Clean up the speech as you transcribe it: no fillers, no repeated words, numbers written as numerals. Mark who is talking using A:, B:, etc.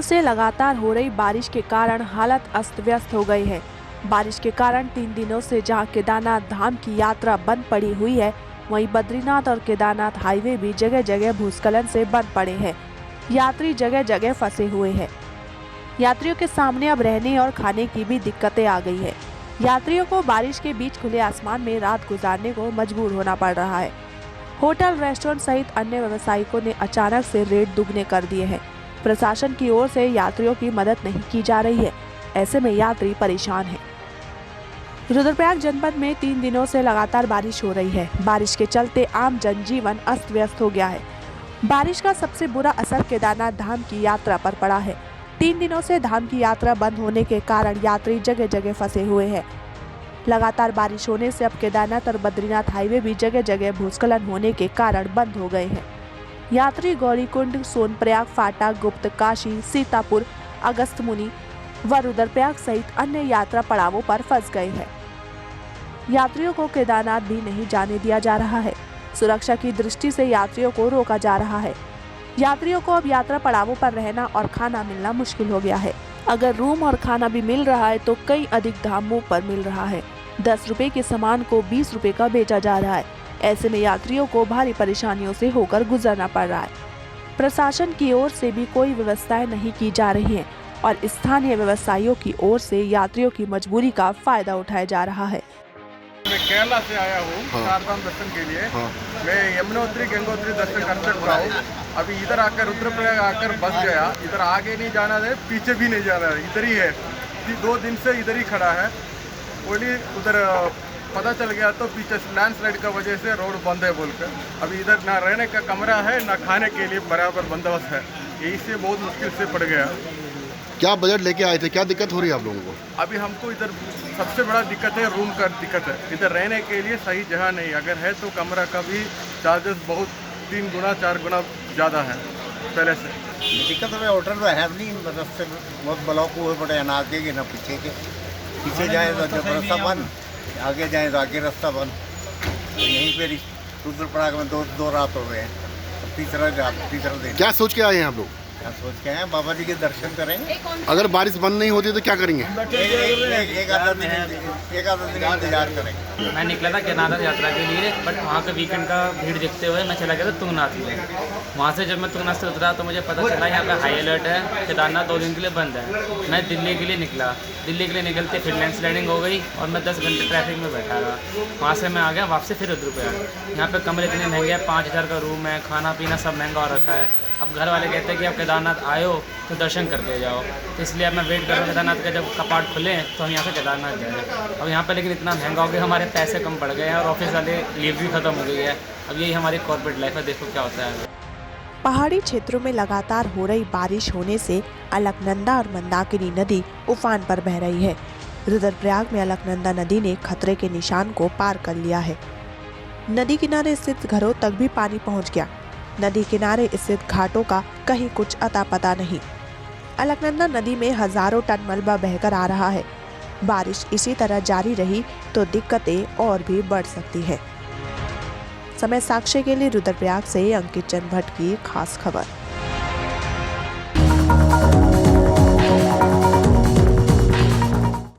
A: से लगातार हो रही बारिश के कारण हालत अस्त व्यस्त हो गई है। बारिश के कारण 3 दिनों से जहां केदारनाथ धाम की यात्रा बंद पड़ी हुई है, वहीं बद्रीनाथ और केदारनाथ हाईवे भी जगह जगह भूस्खलन से बंद पड़े हैं। यात्री जगह जगह फंसे हुए हैं। यात्रियों के सामने अब रहने और खाने की भी दिक्कतें आ गई है। यात्रियों को बारिश के बीच खुले आसमान में रात गुजारने को मजबूर होना पड़ रहा है। होटल, रेस्टोरेंट सहित अन्य व्यवसायिकों ने अचानक से रेट दुगने कर दिए हैं। प्रशासन की ओर से यात्रियों की मदद नहीं की जा रही है। ऐसे में यात्री परेशान हैं। रुद्रप्रयाग जनपद में 3 दिनों से लगातार बारिश हो रही है। बारिश के चलते आम जनजीवन अस्त व्यस्त हो गया है। बारिश का सबसे बुरा असर केदारनाथ धाम की यात्रा पर पड़ा है। 3 दिनों से धाम की यात्रा बंद होने के कारण यात्री जगह जगह फंसे हुए हैं। लगातार बारिश होने से अब केदारनाथ और बद्रीनाथ हाईवे भी जगह जगह भूस्खलन होने के कारण बंद हो गए हैं। यात्री गौरीकुंड, सोनप्रयाग, फाटा, गुप्त काशी, सीतापुर, अगस्त्यमुनि व रुद्रप्रयाग सहित अन्य यात्रा पड़ावों पर फंस गए हैं। यात्रियों को केदारनाथ भी नहीं जाने दिया जा रहा है। सुरक्षा की दृष्टि से यात्रियों को रोका जा रहा है। यात्रियों को अब यात्रा पड़ावों पर रहना और खाना मिलना मुश्किल हो गया है। अगर रूम और खाना भी मिल रहा है तो कई अधिक दामों पर मिल रहा है। 10 रुपए के सामान को 20 रुपए का बेचा जा रहा है। ऐसे में यात्रियों को भारी परेशानियों से होकर गुजरना पड़ रहा है। प्रशासन की ओर से भी कोई व्यवस्थाएं नहीं की जा रही हैं और स्थानीय व्यवसायियों की ओर से यात्रियों की मजबूरी का फायदा उठाया जा रहा है।
B: मैं केरला से आया हूँ चारधाम दर्शन के लिए। मैं यमुनोत्री गंगोत्री दर्शन कर सकता हूँ। अभी इधर आकर रुद्रप्रयाग आकर बस गया। इधर आगे नहीं जाना है, पीछे भी नहीं जाना है, इधर ही है। 2 दिन से इधर ही खड़ा है। बोली उधर पता चल गया तो पीछे लैंडस्लाइड का वजह से रोड बंद है बोलकर। अभी इधर ना रहने का कमरा है ना खाने के लिए बराबर बंदोबस्त है। यही से बहुत मुश्किल से पड़ गया।
C: क्या बजट लेके आए थे, क्या दिक्कत हो रही है आप लोगों को?
B: अभी हमको इधर सबसे बड़ा दिक्कत है, रूम का दिक्कत है। इधर रहने के लिए सही जगह नहीं, अगर है तो कमरा का भी चार्जेस बहुत 3 गुना 4 गुना ज़्यादा है पहले से।
D: दिक्कत है, होटल में है नहीं, रास्ते बहुत ब्लॉक हुए पड़े हैं, ना आगे के ना पीछे के। पीछे जाए तो रास्ता बंद, आगे जाए तो आगे रास्ता बंद। तो यहीं पे रुद्रप्रयाग में दो रात हो गए हैं, तीसरा दिन।
C: क्या सोच के आए हैं आप लोग?
D: क्या सोच के हैं? बाबा जी के दर्शन करेंगे।
C: अगर बारिश बंद नहीं होती तो क्या करेंगे?
D: एक आधा दिन इंतजार करेंगे।
E: मैं निकला था केदारनाथ यात्रा के लिए, बट वहाँ के वीकेंड का भीड़ देखते हुए मैं चला गया था तुंगनाथ में। वहाँ से जब मैं तुंगनाथ से उतरा तो मुझे पता चला यहाँ पे हाई अलर्ट है, केदारनाथ 2 दिन के लिए बंद है। मैं दिल्ली के लिए निकला। दिल्ली के लिए निकलते फिर लैंडस्लाइडिंग हो गई और मैं 10 घंटे ट्रैफिक में बैठा रहा। वहाँ से मैं आ गया वापसी फिर रुद्रप्रयाग। यहाँ पे कमरे इतने महंगे हैं, 5000 का रूम है, खाना पीना सब महंगा हो रखा है। अब घर वाले कहते हैं कि आप केदारनाथ आए हो तो दर्शन करके जाओ, तो इसलिए अब मैं वेट कर रहा हूँ केदारनाथ का जब कपाट खुले तो हम यहाँ से केदारनाथ जाएँ। अब यहाँ पे लेकिन इतना महंगा हो गया, हमारे पैसे कम पड़ गए हैं और ऑफिस वाले लीव भी ख़त्म हो गई है। अब यही हमारी कॉर्पोरेट लाइफ है, देखो क्या होता है।
A: पहाड़ी क्षेत्रों में लगातार हो रही बारिश होने से अलकनंदा और मंदाकिनी नदी उफान पर बह रही है। रुद्रप्रयाग में अलकनंदा नदी ने खतरे के निशान को पार कर लिया है। नदी किनारे स्थित घरों तक भी पानी पहुंच गया। नदी किनारे स्थित घाटों का कहीं कुछ अता पता नहीं। अलकनंदा नदी में हजारों टन मलबा बहकर आ रहा है। बारिश इसी तरह जारी रही तो दिक्कतें और भी बढ़ सकती है। समय साक्ष्य के लिए रुद्रप्रयाग से अंकित चंद भट्ट की खास खबर।